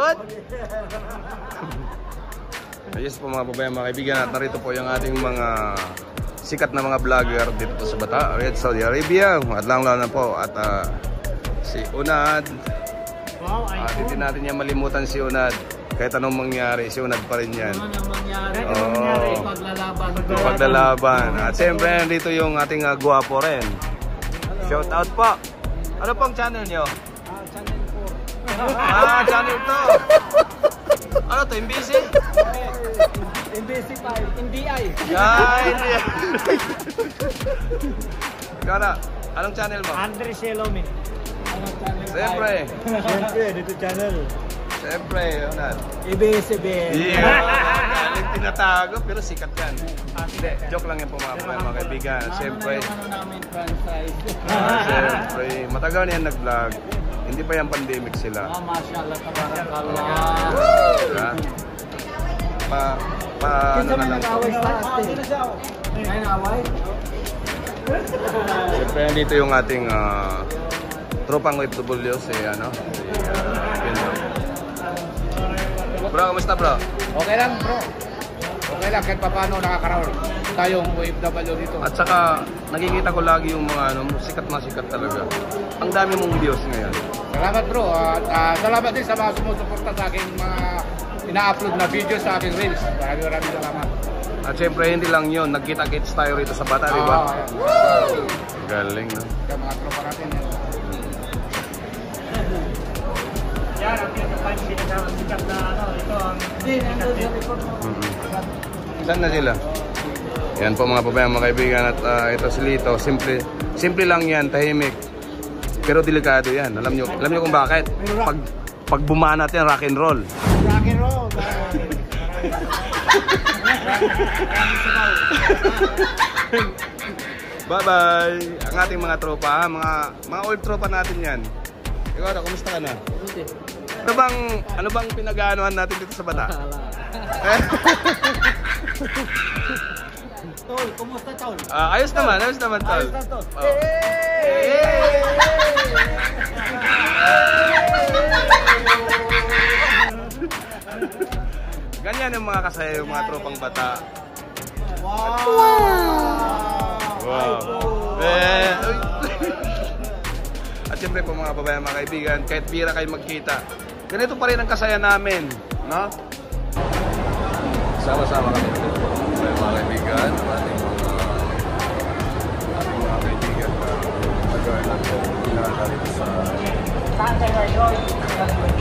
good? Ayos po mga babayan, mga kaibigan, at narito po yung ating mga sikat na mga vlogger dito sa Bata, Riyadh, Saudi Arabia. At lang na po at si Unad. Hindi natin yan malimutan si Unad. Kahit anong mangyari, si Unad pa rin yan. Paglalaban. At siyempre nandito yung ating guwapo rin. Shout out po. Ano pong channel nyo? Channel 2. Ano to? MBC? MBC 5. NDI. NDI. Kaya anong channel mo? Andre Shelomi. Siyempre. Dito channel. Siyempre, Unad. ABS-CBN. Galing tinatago, pero sikat yan. Hindi, joke lang yan po mga kaibigan. Siyempre. Namin franchise. Siyempre, matagal na yan nag-vlog. Hindi pa yan pandemic sila. Mashallah, tabarakallah. Ano na lang po. Ay, naway? Siyempre, nandito yung ating tropang OFW si Bro, kamusta bro? Okay lang bro. Okay lang kahit paano nakakaroon tayong OFW dito. At saka nakikita ko lagi yung mga sikat na sikat talaga. Ang dami mong views ngayon. Salamat bro. At salamat din sa mga sumusuporta sa aking mga ina-upload na video sa aking reels. Maraming salamat. At syempre hindi lang yun, nagkita-kits tayo rito sa Bata, di ba? Galing, no? Yung mga tropa natin yan. Yan, ang pinaka-sikat na ito ang Saan na sila? Yan po mga babayan, mga kaibigan, at ito si Lito. Simple lang yan, tahimik. Pero delikado yan. Alam nyo kung bakit? Pag bumanat yan, rock and roll. Rock and roll. Bye-bye! Ang ating mga tropa, mga old tropa natin yan. Ikaw, kumusta ka na? Ano bang pinag-aanohan natin dito sa Bata? Tol, kumusta tol? Ayos naman tol. Ayos na tol. Ganyan yung mga kasaya, yung mga tropang Bata. Wow! At siyempre po mga babayan, mga kaibigan, kahit bira kayo magkita, ganito pa rin ang kasaya namin, no? Sama-sama kami dito po, mga kaibigan, ating mga kaibigan na nagawin natin dito sa...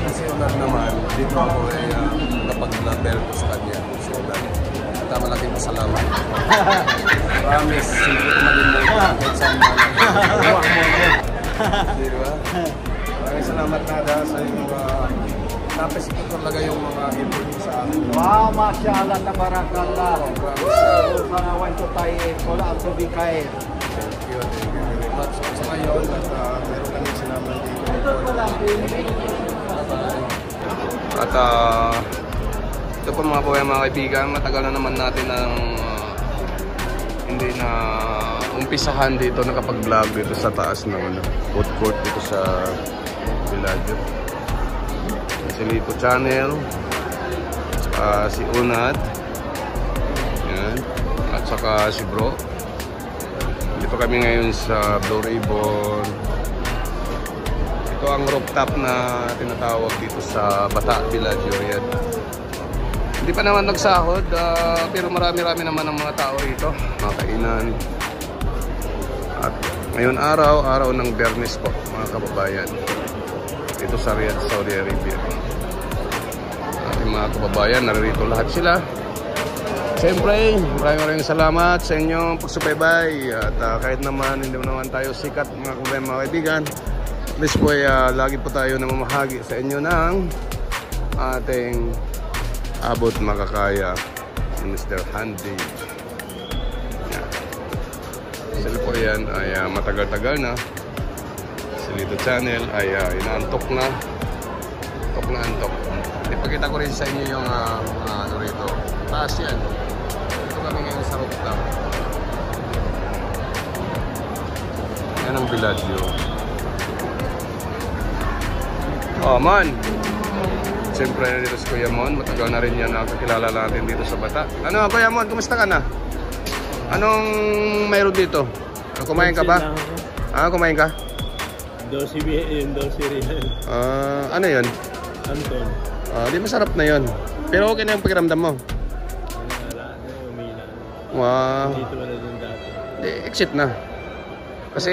Kasi Unad naman, dito ako ay napag-label ko sa kanya. So, Unad, malaking pasalamat. Promise, simple ko maging mo kahit saan man. Diba? Maraming salamat Nada sa yung napasito talaga yung mga interview sa akin. Wow, mashallah, tabarakallah. Sana wanto tayo, wala ang tubig kain. Thank you very much. Sa ngayon, meron kami sinaman dito. At ito po mga babayan, mga kaibigan, matagal na naman natin ang hindi na umpisahan dito nakapag-vlog dito sa taas ng food court dito sa Villaggio. Si Lito Channel, si Unad, yan, at saka si Bro. Dito kami ngayon sa Blue Ribbon. Ito ang rooftop na tinatawag dito sa Bata, Villaggio, Riyadh. Hindi pa naman nagsahod, pero marami-rami naman ang mga tao rito, mga kainan. At ngayon araw ng Biyernes po, mga kababayan, dito sa Riyadh, Saudi Arabia. Ating mga kababayan, naririto lahat sila. Siyempre, maraming salamat sa inyong pagsubaybay. At kahit naman hindi naman tayo sikat, mga kababayan, mga kaibigan, please po lagi po tayo namamahagi sa inyo ng ating abot makakaya ni Mr. Handy. Sila po yan ay matagal-tagal na. Si Lito Channel ay inaantok na. Antok. Ipakita ko rin sa inyo yung ano rito. Taas yan. Ito kami ngayon sa rooftop. Yan ang Villaggio. Oh man! siyempre dito si Kuya Mon, matagal na rin yan nakakilala natin dito sa Bata. Ano Kuya Mon, kumusta ka na? Anong mayroon dito? Kumain ka ba? Kumain ka? Dosi Real. Ano yun? Anton. Di masarap na yun. Pero okay na yung pakiramdam mo. Wala na, umila. Wow. Dito wala din dati. Di, exit na. Kasi...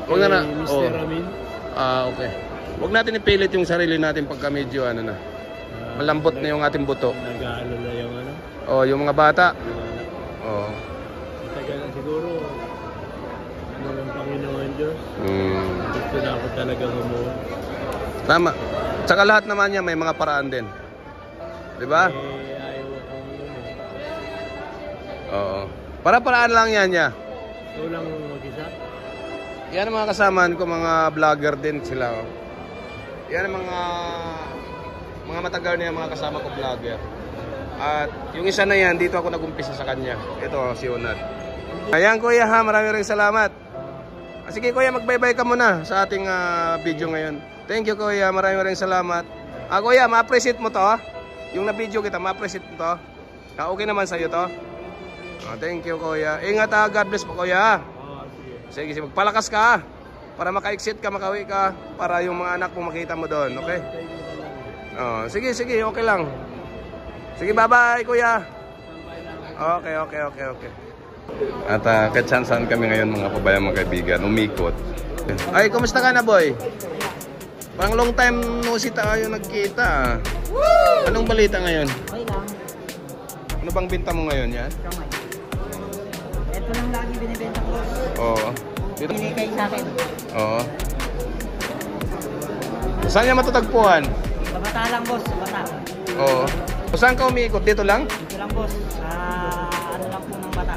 Huwag na. Mr. Ramin. Okay. Huwag natin ipilit yung sarili natin pagka medyo ano na. Malambot na yung ating buto. Nag-aalo na yung ano. Yung mga bata. Matagal na siguro. Ano ng Panginoon Diyos. Gusto na ako talaga umuwi. Tama. Tsaka lahat naman niya may mga paraan din. Diba? Ayaw akong Oo. Para-paraan lang yan niya. ikaw lang mag-isa. Yan ang mga kasamaan ko, mga vlogger din sila. Yan ang mga matagal na mga kasama ko vlogger. At yung isa na yan, dito ako nag-umpisa sa kanya. Ito, si Unad. Ayan Kuya ha, maraming salamat. Sige Kuya, mag-bye-bye ka muna sa ating video ngayon. Thank you Kuya, maraming salamat. Kuya, ma-appreciate mo to. Yung na-video kita, ma-appreciate mo to. Okay naman sa'yo to. Thank you Kuya. Ingat ha, God bless po Kuya. Sige, magpalakas ka para maka-exit ka, makauwi ka, para yung mga anak mo makita mo doon, okay? Sige, okay lang. Sige, bye-bye, Kuya. Okay. At katsansan kami ngayon mga pabayang mga kaibigan, umikot. Ay, kumusta ka na, boy? Parang long time no si tayo nagkita. Anong balita ngayon? Okay lang. Ano bang binta mo ngayon yan? Kamay. Ito lang lagi binibenta ko. Oo. Dito. Binigay sa akin. Oo. Saan niya matutagpuan? Sa Bata lang, boss. Sa Bata. Oo. Saan ka umiikot? Dito lang? Dito lang, boss. Ano lang po ng Bata.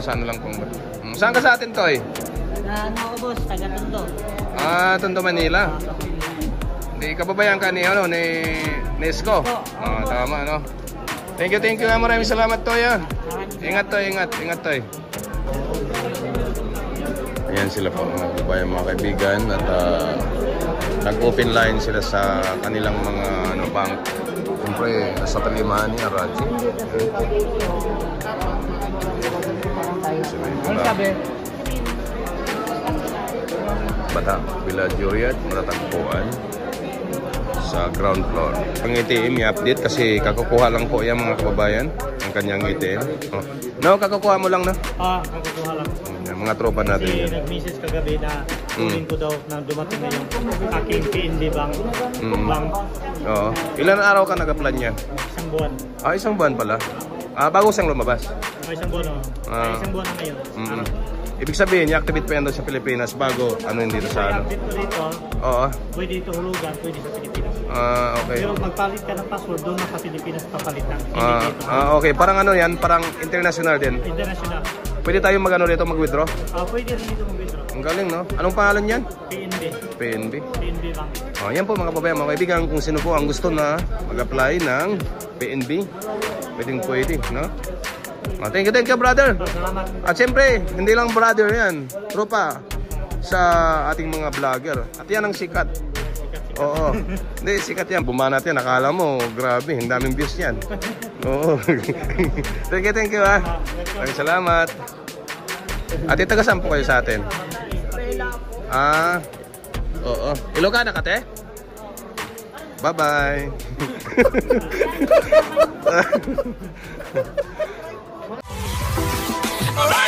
Saan lang pong ba? Saan ka sa atin, Toy? Ano ako, boss? Taga Tondo. Tondo, Manila. Hindi kababayan ka ni Nesco. Tama, no? Thank you. Maraming salamat, Toy. Ingat, Toy. Ayan sila po, mga kababayan, mga kaibigan. At nag-open line sila sa kanilang mga bank. Siyempre, nasa talimahan niya, Raji. Bata, Villa Juriat, matatagpuan sa ground floor. Ang ATM i-update kasi kakukuha lang po yan mga kababayan, ang kanyang ATM. No, kakukuha mo lang na? Kakukuha lang. Yung mga tropa natin yan. Nag-message kagabi na kunin ko daw na dumating na yung aking PNB bank. Oo. Ilan araw ka nag-apply niya? Isang buwan. Isang buwan pala. Bago siyang lumabas. Isang buwan na. Isang buwan na ngayon. Ibig sabihin, i-activate pa yan doon sa Pilipinas bago yung dito sa ano? I-update ko dito. Oo. Pwede ito hulugan, pwede sa Pilipinas. Okay. Pero magpalit ka ng password doon sa Pilipinas papalitan. Okay, parang ano yan, parang international din. International. Pwede tayong rito mag-withdraw? Pwede rin dito mag-withdraw. Ang galing, no? Anong pangalan yan? PNB Bank. Yan po mga kababayan, mga kaibigan, kung sino po ang gusto na mag-apply ng PNB, pwede, no? Thank you, brother. Salamat. At siyempre, hindi lang brother yan, tropa sa ating mga vlogger. At yan ang sikat. Oo. Hindi, sikat yan. Bumanat yan. Akala mo, grabe, ang daming views yan. Oo. Thank you ha. Maraming salamat. At itagasan po kayo sa atin. Oo. Ilocana ka, te? Bye-bye. Alright!